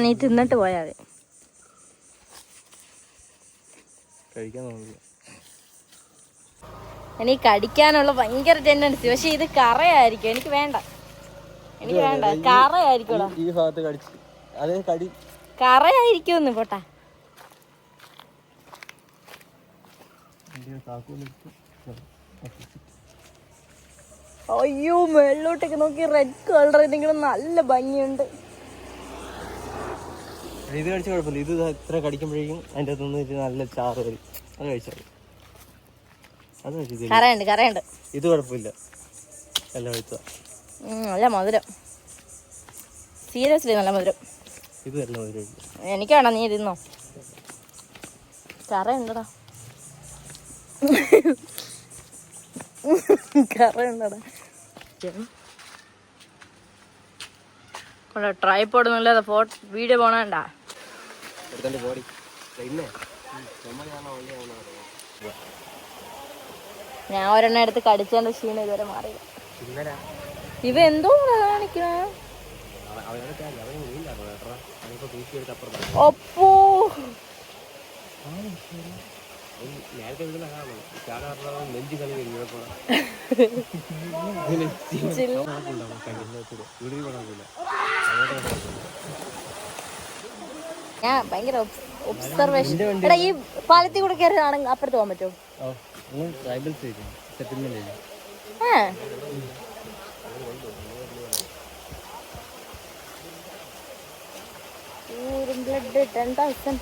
നീ തിന്നിട്ട് പോയാ മതി. എനിക്ക് കടിക്കാനുള്ള ഭയങ്കര ടെൻഡൻസി. പക്ഷെ ഇത് കറയായിരിക്കും. എനിക്ക് വേണ്ട കറയായിരിക്കും. ഈ ഭാഗത്ത് കടിച്ച് അതേ കടി കറയായിരിക്കും. പോട്ടാ. അയ്യോ, മേളിലോട്ടേക്ക് നോക്കി. റെഡ് കളർ എന്തെങ്കിലും നല്ല ഭംഗിയുണ്ട്. ഇത് കഴിച്ച കുഴപ്പമില്ല. ഇത് ഇത്ര കടിക്കുമ്പോഴേക്കും അതിൻ്റെ അകത്തുനിന്ന് നല്ല ചാറ് വരും. അത് കഴിച്ചാൽ കറയുണ്ട്. ഇത് കുഴപ്പമില്ല. എല്ലാം കഴിച്ച നല്ല മധുരം. സീരിയസ്ലി നല്ല മധുരം. ഇത് നല്ല മധുരം. എനിക്കാണോ? നീ തിന്നോ? കറയുണ്ടടാ. കറയുണ്ടടാ. ട്രൈപോഡ് ഒന്നുമില്ലാതെ വീഡിയോ പോണണ്ട. ഞാൻ ഒരെണ്ണം എടുത്ത് കടിച്ചതിന്റെ ക്ഷീണം ഇതുവരെ മാറിയില്ല. ഇവ എന്തോ കാണിക്കണ. ഒപ്പോ ഞാൻ ഭയങ്കര ഒബ്സർവേഷൻ. എടാ, ഈ പാലത്തിൽ കൂടെ കയറി ആണെങ്കിൽ അപ്പുറത്ത് പോകാൻ പറ്റുമോ? ബ്ലഡ് 10,000.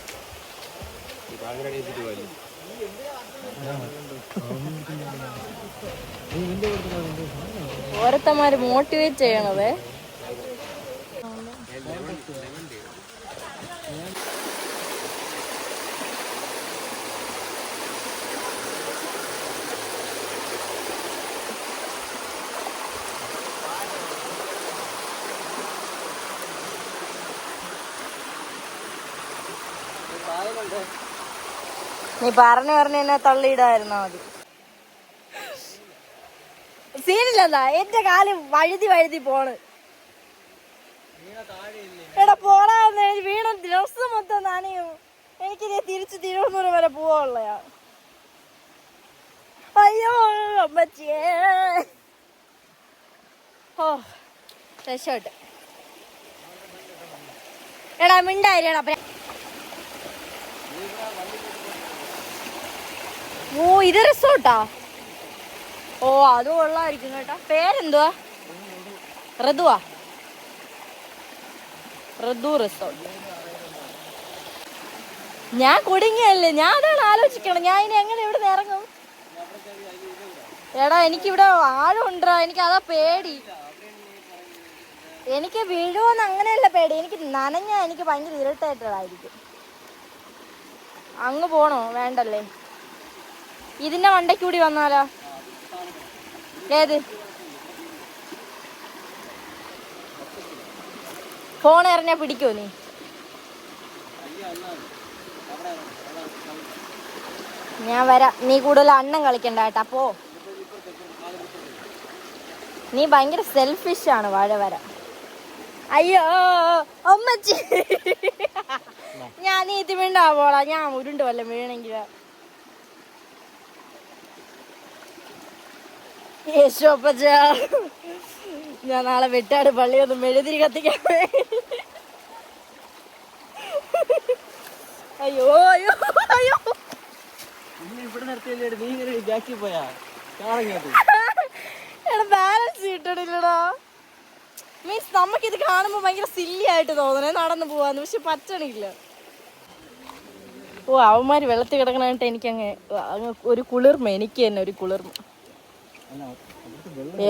ഓരോരുത്തന്മാര് മോട്ടിവേറ്റ് ചെയ്യണത്. നീ പറഞ്ഞു എന്നെ തള്ളിയിടായിരുന്നാ മതി. സീനില്ലെന്നാ. എന്റെ കാല് വഴുതി പോണ്. എടാ പോടാ. വീണ ഡ്രസ് മൊത്തം നനയും. എനിക്കിനി തിരിച്ച് തിരുവനന്തപുരം വരെ പോവാനുള്ളയാ. അയ്യോ അമ്മച്ചിയേ. ഓ രക്ഷോട്ട്. എടാ മിണ്ടായിരടാ. ഓ, ഇത് റിസോർട്ടാ? ഓ, അത് കൊള്ളായിരിക്കും കേട്ടാ. പേരെന്തുവാ? ഋതുവാ? ഋതു റിസോർട്ട്. ഞാൻ കുടുങ്ങിയല്ലേ. ഞാൻ അതാണ് ആലോചിക്കണം. ഞാൻ ഇനി എങ്ങനെ ഇവിടെ നിന്ന് ഇറങ്ങും? എടാ, എനിക്കിവിടെ ആഴമുണ്ടാ. എനിക്ക് അതാ പേടി. എനിക്ക് വീഴുവോന്ന് അങ്ങനെയല്ല പേടി. എനിക്ക് നനഞ്ഞാ എനിക്ക് ഭയങ്കര ഇറിറ്റേറ്റഡ് ആയിരിക്കും. അങ്ങ് പോണോ? വേണ്ടല്ലേ. ഇതിന്റെ മണ്ടയ്ക്കൂടി വന്നാലോ? ഏത് ഫോൺ എറിഞ്ഞാ പിടിക്കോ നീ? ഞാൻ വരാം. നീ കൂടുതൽ അണ്ണം കളിക്കണ്ട കേട്ടാ. പോ. നീ ഭയങ്കര സെൽഫിഷ് ആണ്. വരാം. അയ്യോ അമ്മച്ചി. ഞാൻ നീ ഇത് വീണ്ടാവോളാ. ഞാൻ ഉരുണ്ട് വല്ല വീണെങ്കിൽ. യേശോപ്പച്ച, ഞാൻ നാളെ വെട്ടാട് പള്ളിയൊന്ന് മെഴുതിരി കത്തിക്കാൻ. അയ്യോ അയ്യോ അയ്യോ. ഇവിടെ നിർത്തിയല്ലേ നീ ഇങ്ങനെ ബാക്കി പോയാ? എടാ, ബാലൻസ് കിട്ടണില്ലടാ. മീൻസ് നമുക്കിത് കാണുമ്പോ ഭയങ്കര സില്ലി ആയിട്ട് തോന്നണേ നടന്നു പോവാന്ന്. പക്ഷെ പറ്റണില്ല. ഓ, അവന്മാര് വെള്ളത്തിൽ കിടക്കണായിട്ട് എനിക്കങ്ങ് ഒരു കുളിർമ. എനിക്ക് തന്നെ ഒരു കുളിർമ.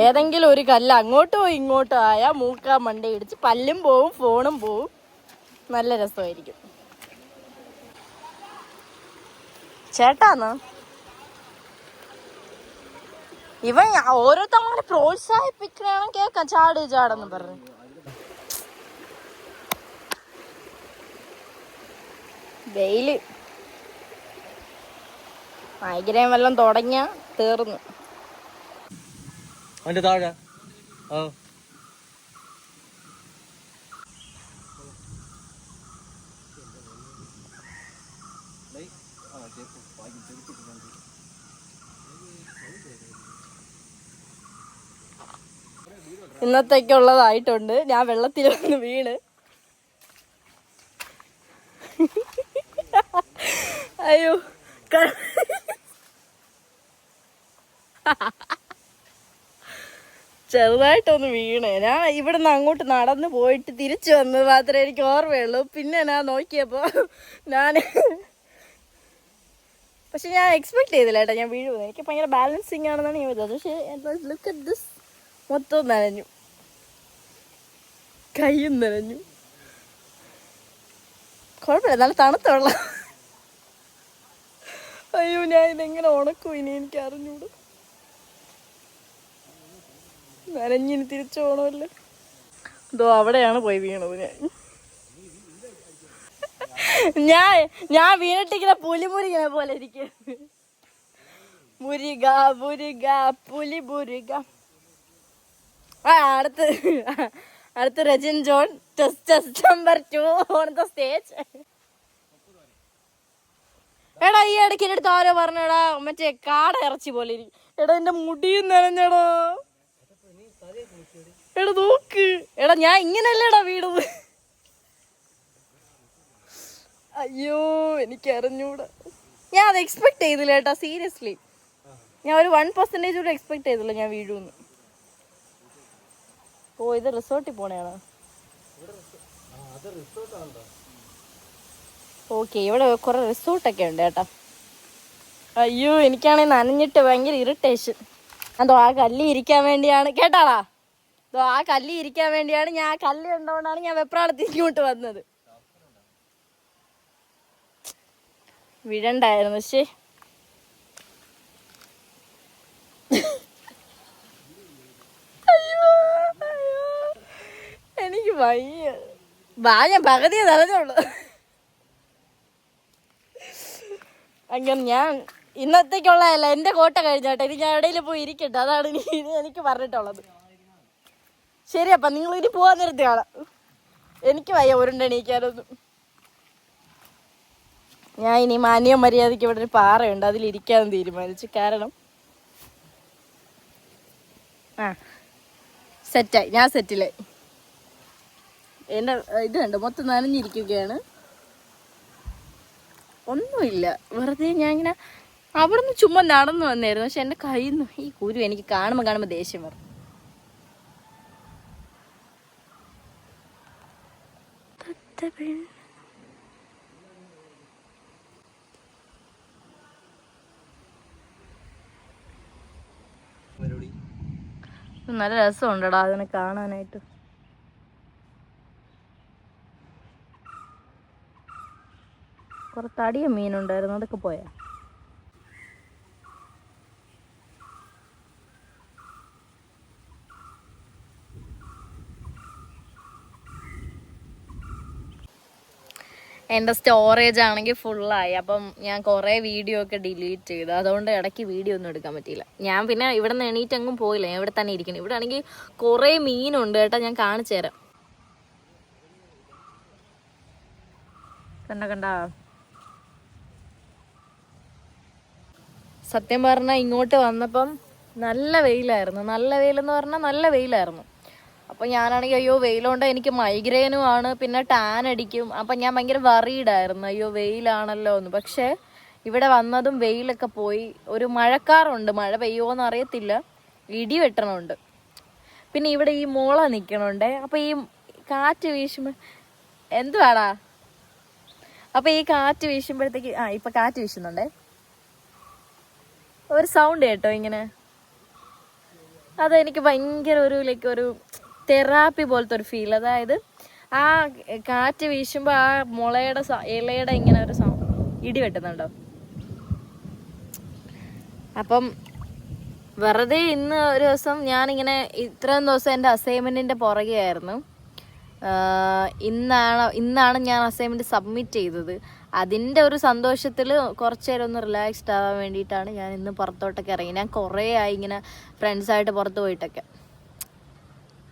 ഏതെങ്കിലും ഒരു കല്ല് അങ്ങോട്ടോ ഇങ്ങോട്ടോ ആയാ മൂക്കാ മണ്ട ഇടിച്ച് പല്ലും പോവും, ഫോണും പോവും. നല്ല രസമായിരിക്കും. ചേട്ടാന്ന് ഇവൻ ഓരോരുത്തങ്ങനെ പ്രോത്സാഹിപ്പിക്കണം. കേക്കാം ചാടെന്ന് പറഞ്ഞു. വെയില് മൈഗ്രൈൻ വല്ലതും തുടങ്ങിയ തീർന്നു. അവന്റെ താഴെ ആ ഇന്നത്തേക്കുള്ളതായിട്ടുണ്ട്. ഞാൻ വെള്ളത്തിൽ വന്ന് വീണ്. അയ്യോ ചെറുതായിട്ടൊന്ന് വീണേ. ഞാൻ ഇവിടുന്ന് അങ്ങോട്ട് നടന്നു പോയിട്ട് തിരിച്ചു വന്നത് മാത്രമേ എനിക്ക് ഓർമ്മയുള്ളൂ. പിന്നെ ഞാൻ നോക്കിയപ്പോ പക്ഷെ ഞാൻ എക്സ്പെക്ട് ചെയ്തില്ല കേട്ടോ ഞാൻ വീഴുന്നത്. എനിക്ക് ഭയങ്കര ബാലൻസിങ് ആണെന്നാണ് ഞാൻ വിചാരിച്ചത്. പക്ഷെ ലുക്ക് അറ്റ് ദിസ്, മൊത്തം നനഞ്ഞു, കയ്യും നനഞ്ഞു. കുഴപ്പമില്ല, നല്ല തണുത്ത വെള്ളം. അയ്യോ ഞാൻ ഇതെങ്ങനെ ഉണക്കും ഇനി, എനിക്ക് അറിഞ്ഞൂടും. നനഞ്ഞിന് തിരിച്ചു പോകണമല്ലോ. ഇതോ അവിടെയാണ് പോയി വീണത് ഞാൻ വീണിട്ടിങ്ങനെ പുലിമുരുകനെ പോലെ ഇരിക്കും. മുരുക മുരുക പുലി മുരുക. അടുത്ത് Rajin John test number 2 on the stage. എടാ ഈ ഇടയ്ക്ക് എൻ്റെ അടുത്ത് ആരോ പറഞ്ഞടാ മറ്റേ കാട ഇറച്ചി പോലെ ഇരിക്കും. എടാ എന്റെ മുടിയും നനഞ്ഞടാ. എടാ നോക്ക്, എടാ ഞാൻ ഇങ്ങനെയല്ലേടാ വീണത്. അയ്യോ എനിക്ക് അറിഞ്ഞൂടാ. ഞാൻ അത് എക്സ്പെക്ട് ചെയ്തില്ല കേട്ടോ, സീരിയസ്ലി. ഞാൻ ഒരു 1% കൂടെ എക്സ്പെക്ട് ചെയ്തില്ല ഞാൻ വീഴുന്ന്. ഓ ഇത് റിസോർട്ടിൽ പോണേണോ? ഓക്കെ, ഇവിടെ കുറെ റിസോർട്ടൊക്കെ ഉണ്ട് കേട്ടോ. അയ്യോ എനിക്കാണെങ്കിൽ നനഞ്ഞിട്ട് ഭയങ്കര ഇറിറ്റേഷൻ. അതോ ആ കല്ലി ഇരിക്കാൻ വേണ്ടിയാണ് കേട്ടാടാ. ആ കല്ലി ഇരിക്കാൻ വേണ്ടിയാണ് ഞാൻ, ആ കല്ല് കണ്ടോണ്ടാണ് ഞാൻ വെപ്രാളത്തിൽ ഇങ്ങോട്ട് വന്നത്. വിടണ്ടായിരുന്നു. പക്ഷേ എനിക്ക് വയ്യ. ഞാൻ പകുതിയെ നിറഞ്ഞുള്ളൂ. അങ്ങനെ ഞാൻ ഇന്നത്തേക്കുള്ളതല്ല, എൻ്റെ കോട്ട കഴിഞ്ഞോട്ടെ. ഇനി ഞാൻ എവിടെയെങ്കിലും പോയി ഇരിക്കട്ടെ. അതാണ് എനിക്ക് പറഞ്ഞിട്ടുള്ളത്. ശരി, അപ്പം നിങ്ങൾ ഇനി പോകാൻ നേരത്തെ കാണാം. എനിക്ക് വയ്യ ഉരുണ്ടെണീക്കാനൊന്നും. ഞാൻ ഇനി മാന്യ മര്യാദയ്ക്ക് ഇവിടെ ഒരു പാറയുണ്ട്, അതിലിരിക്കാനും തീരുമാനിച്ചു. കാരണം സെറ്റായി, ഞാൻ സെറ്റിലായി. എൻ്റെ ഇത് കണ്ടോ മൊത്തം നനഞ്ഞിരിക്കുകയാണ്. ഒന്നുമില്ല, വെറുതെ ഞാൻ ഇങ്ങനെ അവിടെ നിന്ന് ചുമ്മാ നടന്നു വന്നായിരുന്നു. പക്ഷെ എൻ്റെ കയ്യിൽ നിന്ന് ഈ കുരു എനിക്ക് കാണുമ്പോൾ ദേഷ്യം വരും. നല്ല രസമുണ്ടടാ അതിനെ കാണാനായിട്ട്. കുറെ തടിയ മീനുണ്ടായിരുന്നു, അതൊക്കെ പോയാ. എൻ്റെ സ്റ്റോറേജ് ആണെങ്കിൽ ഫുള്ളായി. അപ്പം ഞാൻ കുറേ വീഡിയോ ഒക്കെ ഡിലീറ്റ് ചെയ്തു. അതുകൊണ്ട് ഇടയ്ക്ക് വീഡിയോ ഒന്നും എടുക്കാൻ പറ്റിയില്ല. ഞാൻ പിന്നെ ഇവിടെ നിന്ന് എണീറ്റെങ്ങും പോയില്ല, ഞാൻ ഇവിടെ തന്നെ ഇരിക്കണം. ഇവിടെ ആണെങ്കിൽ കുറേ മീനുണ്ട് കേട്ടോ, ഞാൻ കാണിച്ചു തരാം. കണ്ട സത്യം പറഞ്ഞാൽ ഇങ്ങോട്ട് വന്നപ്പം നല്ല വെയിലായിരുന്നു. നല്ല വെയിലെന്ന് പറഞ്ഞാൽ നല്ല വെയിലായിരുന്നു. അപ്പം ഞാനാണെങ്കിൽ അയ്യോ വെയിലുകൊണ്ട് എനിക്ക് മൈഗ്രെയിനും ആണ്, പിന്നെ ടാൻ അടിക്കും. അപ്പം ഞാൻ ഭയങ്കര വറീഡായിരുന്നു, അയ്യോ വെയിലാണല്ലോ എന്ന്. പക്ഷേ ഇവിടെ വന്നതും വെയിലൊക്കെ പോയി. ഒരു മഴക്കാറുണ്ട്, മഴ പെയ്യുമോയെന്ന് അറിയത്തില്ല. ഇടി വെട്ടണമുണ്ട്. പിന്നെ ഇവിടെ ഈ മുള നിൽക്കണുണ്ട്. അപ്പം ഈ കാറ്റ് വീശുമ്പോൾ എന്തുവാടാ, അപ്പം ഈ കാറ്റ് വീശുമ്പോഴത്തേക്ക് ഇപ്പം കാറ്റ് വീശുന്നുണ്ടേ, ഒരു സൗണ്ട് കേട്ടോ ഇങ്ങനെ. അതെനിക്ക് ഭയങ്കര ഒരു തെറാപ്പി പോലത്തെ ഒരു ഫീൽ. അതായത് ആ കാറ്റ് വീശുമ്പോൾ ആ മുളയുടെ ഇലയുടെ ഇങ്ങനെ ഒരു സൗണ്ട്, ഇടി വെട്ടുന്നുണ്ടോ. അപ്പം വെറുതെ ഇന്ന് ഒരു ദിവസം ഞാനിങ്ങനെ ഇത്രയും ദിവസം എൻ്റെ അസൈൻമെൻറ്റിൻ്റെ പുറകെ ആയിരുന്നു. ഇന്നാണ് ഞാൻ അസൈൻമെൻറ്റ് സബ്മിറ്റ് ചെയ്തത്. അതിൻ്റെ ഒരു സന്തോഷത്തിൽ കുറച്ച് നേരം ഒന്ന് റിലാക്സ്ഡ് ആവാൻ വേണ്ടിയിട്ടാണ് ഞാൻ ഇന്ന് പുറത്തോട്ടൊക്കെ ഇറങ്ങി. ഞാൻ കുറേ ആയി ഇങ്ങനെ ഫ്രണ്ട്സായിട്ട് പുറത്ത് പോയിട്ടൊക്കെ.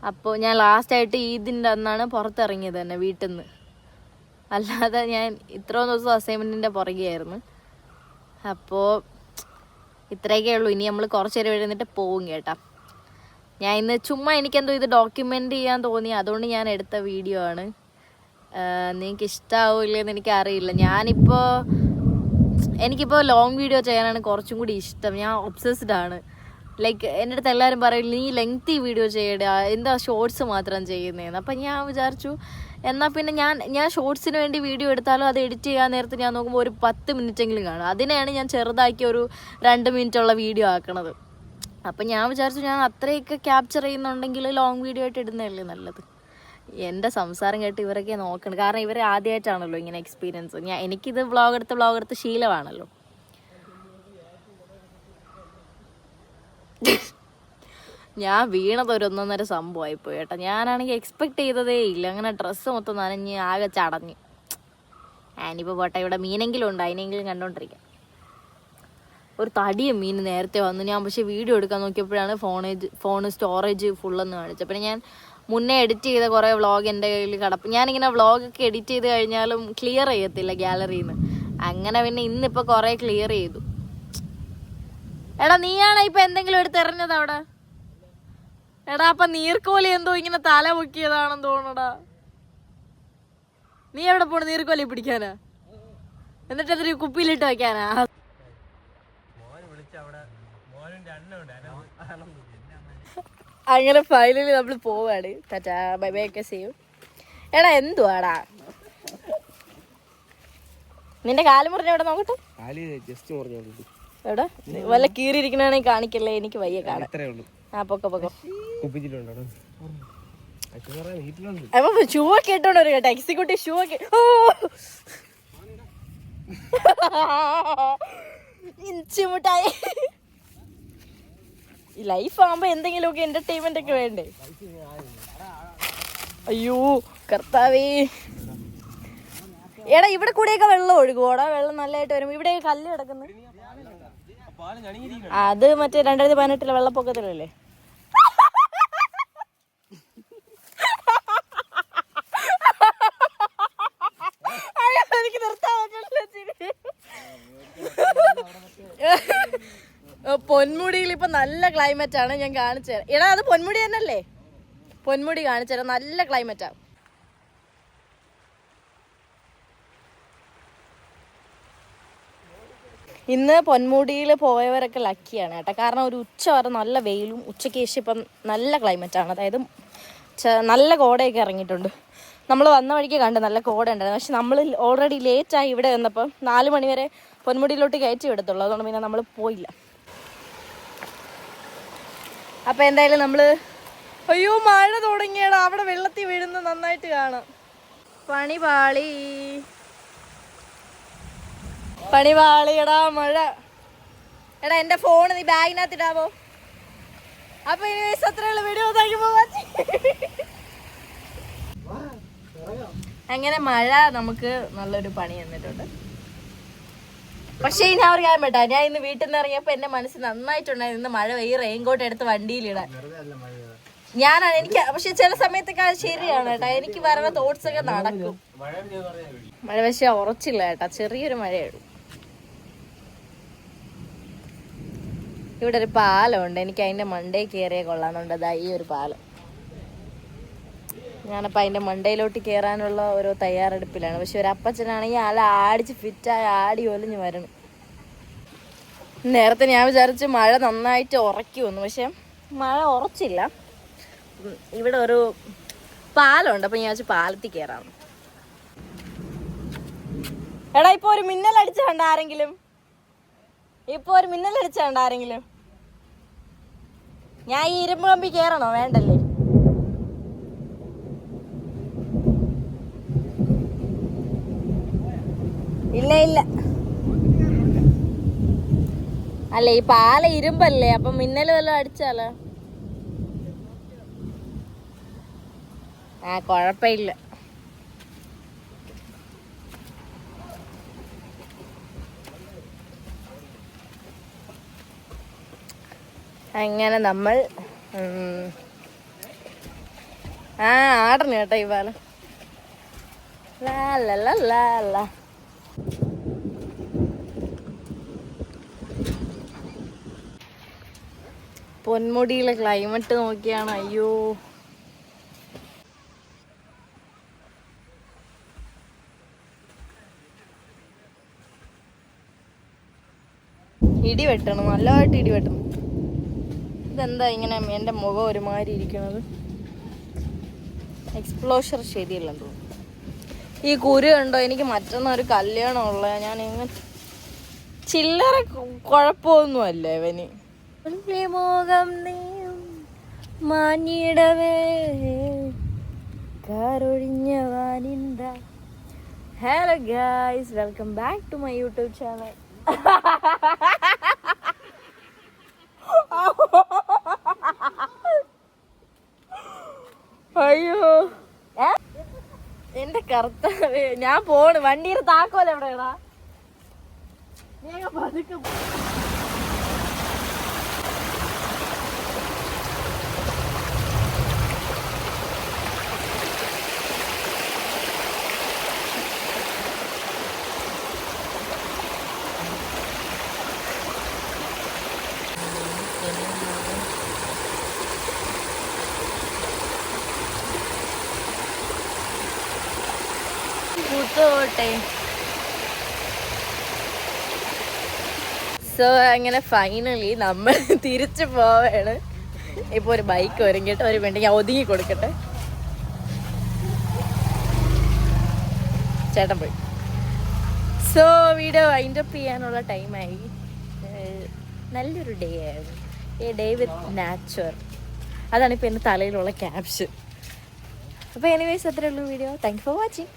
അപ്പോൾ ഞാൻ ലാസ്റ്റായിട്ട് ഈദിൻ്റെ അന്നാണ് പുറത്തിറങ്ങിയത് തന്നെ വീട്ടിൽ നിന്ന്. അല്ലാതെ ഞാൻ ഇത്രയും ദിവസം അസൈൻമെൻറ്റിൻ്റെ പുറകെയായിരുന്നു. അപ്പോൾ ഇത്രയൊക്കെ ഉള്ളൂ. ഇനി നമ്മൾ കുറച്ച് നേരം എഴുന്നിട്ട് പോവും കേട്ടോ. ഞാൻ ഇന്ന് ചുമ്മാ എനിക്കെന്തോ ഇത് ഡോക്യുമെൻ്റ് ചെയ്യാൻ തോന്നി, അതുകൊണ്ട് ഞാൻ എടുത്ത വീഡിയോ ആണ്. നിങ്ങൾക്ക് ഇഷ്ടമാവില്ലെന്ന് എനിക്കറിയില്ല. എനിക്കിപ്പോൾ ലോങ് വീഡിയോ ചെയ്യാനാണ് കുറച്ചും കൂടി ഇഷ്ടം. ഞാൻ ഒബ്സസ്ഡ് ആണ്. ലൈക്ക് എൻ്റെ അടുത്ത് എല്ലാവരും പറയും നീ ലെങ്തി വീഡിയോ ചെയ്യട, എന്താ ഷോർട്സ് മാത്രം ചെയ്യുന്നതെന്ന്. അപ്പം ഞാൻ വിചാരിച്ചു എന്നാൽ പിന്നെ ഞാൻ ഷോർട്സിന് വേണ്ടി വീഡിയോ എടുത്താലും അത് എഡിറ്റ് ചെയ്യാൻ നേരത്ത് ഞാൻ നോക്കുമ്പോൾ ഒരു 10 മിനിറ്റെങ്കിലും കാണും. അതിനെയാണ് ഞാൻ ചെറുതാക്കി ഒരു 2 മിനിറ്റുള്ള വീഡിയോ ആക്കണത്. അപ്പം ഞാൻ വിചാരിച്ചു ഞാൻ അത്രയൊക്കെ ക്യാപ്ചർ ചെയ്യുന്നുണ്ടെങ്കിൽ ലോങ് വീഡിയോ ആയിട്ട് ഇടുന്നതല്ലേ നല്ലത്. എൻ്റെ സംസാരം കേട്ട് ഇവരൊക്കെ നോക്കണം. കാരണം ഇവർ ആദ്യമായിട്ടാണല്ലോ ഇങ്ങനെ എക്സ്പീരിയൻസ്. എനിക്കിത് വ്ളോഗ് എടുത്ത് ശീലമാണല്ലോ. ഞാൻ വീണത് ഒരു 1.5 സംഭവമായിപ്പോയി കേട്ടോ. ഞാനാണെങ്കിൽ എക്സ്പെക്ട് ചെയ്തതേ ഇല്ല. അങ്ങനെ ഡ്രസ്സ് മൊത്തം നനഞ്ഞ് ആകെ ചടഞ്ഞ്. ഞാനിപ്പോൾ പോട്ടെ, ഇവിടെ മീനെങ്കിലും ഉണ്ട്, അതിനെങ്കിലും കണ്ടോണ്ടിരിക്കാം. ഒരു തടിയും മീൻ നേരത്തെ വന്നു. ഞാൻ പക്ഷേ വീഡിയോ എടുക്കാൻ നോക്കിയപ്പോഴാണ് ഫോൺ സ്റ്റോറേജ് ഫുള്ളെന്ന് കാണിച്ചത്. പിന്നെ ഞാൻ മുന്നേ എഡിറ്റ് ചെയ്ത കുറേ വ്ളോഗ് എൻ്റെ കയ്യിൽ ഞാനിങ്ങനെ വ്ളോഗൊക്കെ എഡിറ്റ് ചെയ്ത് കഴിഞ്ഞാലും ക്ലിയർ ചെയ്യത്തില്ല ഗാലറിയിൽ നിന്ന്. അങ്ങനെ പിന്നെ ഇന്നിപ്പോൾ കുറേ ക്ലിയർ ചെയ്തു. എടാ നീയാണോ ഇപ്പം എന്തെങ്കിലും എടുത്ത് എറിഞ്ഞത് അവിടെ? എടാ അപ്പം നീർക്കോലി എന്തോ ഇങ്ങനെ തല പൊക്കിയതാണെന്ന് തോന്നടാ. നീ എവിടെ പോണ നീർക്കോലി പിടിക്കാനാ? എന്നിട്ട് അതൊരു കുപ്പിയിലിട്ട് വെക്കാനാ? അങ്ങനെ ഫൈനലി നമ്മൾ പോവാണ്. ടാറ്റാ ബൈ ബൈ ഒക്കെ ചെയ്യും. എടാ എന്തുവാടാ നിന്റെ കാല് മുറിഞ്ഞ എവിടെ നോക്കട്ടെ? എവിടെ വല്ല കീറിയിരിക്കണാണെങ്കിൽ കാണിക്കല്ലേ, എനിക്ക് വയ്യ കാണാൻ. ആ പൊക്കോ അപ്പൊ ഷൂ ഒക്കെ ഇട്ടോണ്ട് വരും കേട്ടോ. എക്സിക്യൂട്ടീവ് ഷൂ ഒക്കെ. ഇഞ്ചിമുട്ടായി. ഈ ലൈഫ് ആകുമ്പോ എന്തെങ്കിലുമൊക്കെ എന്റർടൈൻമെന്റ് ഒക്കെ വേണ്ടേ? അയ്യോ കർത്താവേ. എടാ ഇവിടെ കൂടെയൊക്കെ വെള്ളം ഒഴുകുവോടാ? വെള്ളം നല്ലതായിട്ട് വരും. ഇവിടെ കല്ല് കിടക്കുന്നു. അത് മറ്റേ 2018 വെള്ളപ്പൊക്കത്തിലല്ലേ? എനിക്ക് നിർത്താൻ പൊന്മുടിയിൽ ഇപ്പൊ നല്ല ക്ലൈമറ്റ് ആണ്. ഞാൻ കാണിച്ചു തരാം. എടാ അത് പൊന്മുടി തന്നെയല്ലേ? പൊന്മുടി കാണിച്ചു തരാം. നല്ല ക്ലൈമറ്റാ. ഇന്ന് പൊന്മുടിയിൽ പോയവരൊക്കെ ലക്കിയാണ് കേട്ടോ. കാരണം ഒരു ഉച്ച വരെ നല്ല വെയിലും ഉച്ചയ്ക്ക് ശേഷം ഇപ്പം നല്ല ക്ലൈമറ്റാണ്. അതായത് നല്ല കോടയൊക്കെ ഇറങ്ങിയിട്ടുണ്ട്. നമ്മൾ വന്ന വഴിക്ക് കണ്ട് നല്ല കോട ഉണ്ടായിരുന്നു. പക്ഷെ നമ്മൾ ഓൾറെഡി ലേറ്റായി ഇവിടെ വന്നപ്പോൾ 4 മണി വരെ പൊന്മുടിയിലോട്ട് കയറ്റി വിടത്തുള്ളൂ. അതുകൊണ്ട് പിന്നെ നമ്മൾ പോയില്ല. അപ്പം എന്തായാലും നമ്മൾ അയ്യോ മഴ തുടങ്ങിയടാ. അവിടെ വെള്ളത്തിൽ വീഴുന്നത് നന്നായിട്ട് കാണാം. പണിപാളിയടാ മഴ. എടാ എൻ്റെ ഫോൺ നീ ബാഗിനകത്ത് ഇടാവോ? അപ്പൊ ഇനി അത്രയുള്ള വീഡിയോ നോക്കി പോവാ. അങ്ങനെ മഴ നമുക്ക് നല്ലൊരു പണി തന്നിട്ടുണ്ട്. പക്ഷേ ഞാൻ ഒരു കാര്യം പറ്റാ, ഞാൻ ഇന്ന് വീട്ടിൽ നിന്ന് ഇറങ്ങിയപ്പോ എന്റെ മനസ്സിൽ നന്നായിട്ടുണ്ടായിരുന്നു ഇന്ന് മഴ പെയ്യ റെയിൻകോട്ട് എടുത്ത് വണ്ടിയിലിടാൻ. എനിക്ക് പക്ഷെ ചില സമയത്തൊക്കെ ശരിയാണ് കേട്ടാ. എനിക്ക് വരണ തോട്ട്സ് ഒക്കെ നടക്കും. മഴ പക്ഷെ ഉറച്ചില്ല കേട്ടാ, ചെറിയൊരു മഴയുള്ളൂ. ഇവിടെ ഒരു പാലമുണ്ട്. എനിക്ക് അതിന്റെ മണ്ടയിൽ കയറിയേ കൊള്ളാന്നുണ്ട്. അതാ ഈ ഒരു പാലം. ഞാനപ്പോൾ അതിൻ്റെ മണ്ടയിലോട്ട് കയറാനുള്ള ഓരോ തയ്യാറെടുപ്പിലാണ്. പക്ഷെ ഒരു അപ്പച്ചനാണെങ്കിൽ ആടിച്ച് ഫിറ്റായി ആടി ഒലിഞ്ഞ് വരണം. നേരത്തെ ഞാൻ വിചാരിച്ച് മഴ നന്നായിട്ട് ഉറക്കുമെന്ന്. പക്ഷെ മഴ ഉറച്ചില്ല. ഇവിടെ ഒരു പാലമുണ്ട്. അപ്പം ഞാൻ വെച്ച് പാലത്തിൽ കയറാം. എടാ ഇപ്പൊ ഒരു മിന്നലടിച്ച കണ്ട ആരെങ്കിലും? ഞാൻ ഈ ഇരുമ്പ് കമ്പി കയറണോ? വേണ്ടല്ലേ? ഇല്ല അല്ല ഈ പാല ഇരുമ്പല്ലേ, അപ്പൊ മിന്നല് വല്ലതും അടിച്ചാലോ? കൊഴപ്പില്ല. അങ്ങനെ നമ്മൾ ആ ആടണം കേട്ടോ ഈ പാലം. പൊന്മുടിയിലെ ക്ലൈമറ്റ് നോക്കിയാണ്. അയ്യോ ഇടി വെട്ടണം, നല്ലതായിട്ട് ഇടി വെട്ടണം. ഇതെന്താ ഇങ്ങനെ എൻ്റെ മുഖം ഒരുമാതിരി ഇരിക്കുന്നത്? എക്സ്പ്ലോഷർ ശരിയല്ലെന്ന് തോന്നുന്നു. ഈ കുരു കണ്ടോ? എനിക്ക് മറ്റന്നൊരു കല്യാണമുള്ള ഞാൻ ഇങ്ങനെ ചില്ലറ കുഴപ്പമൊന്നുമല്ല ഇവന്. മോകം നീയും മാഞ്ഞിടവേ കാരൊഴിഞ്ഞ വാനിന്ത. Hello guys, welcome back to my YouTube channel. അയ്യോ എന്റെ കർത്താവേ, ഞാൻ പോണ്. വണ്ടിയുടെ താക്കോൽ എവിടെയാടാ? പതുക്കെ കൂത്തോട്ടെ. സോ അങ്ങനെ ഫൈനലി നമ്മൾ തിരിച്ചു പോവാണ്. ഇപ്പൊ ഒരു ബൈക്ക് വരും കേട്ടോ, ഒരു വേണ്ടി ഞാൻ ഒതുങ്ങി കൊടുക്കട്ടെ. ചേട്ടൻ പോയി. സോ വീഡിയോ വൈൻഡപ്പ് ചെയ്യാനുള്ള ടൈമായി. നല്ലൊരു ഡേ ആയിരുന്നു. A day with nature. അതാണ് ഇപ്പൊ എൻ്റെ തലയിലുള്ള ക്യാപ്ഷൻ. അപ്പോൾ എനിവേസ് അത്രേ ഉള്ളൂ video. Thank you for watching.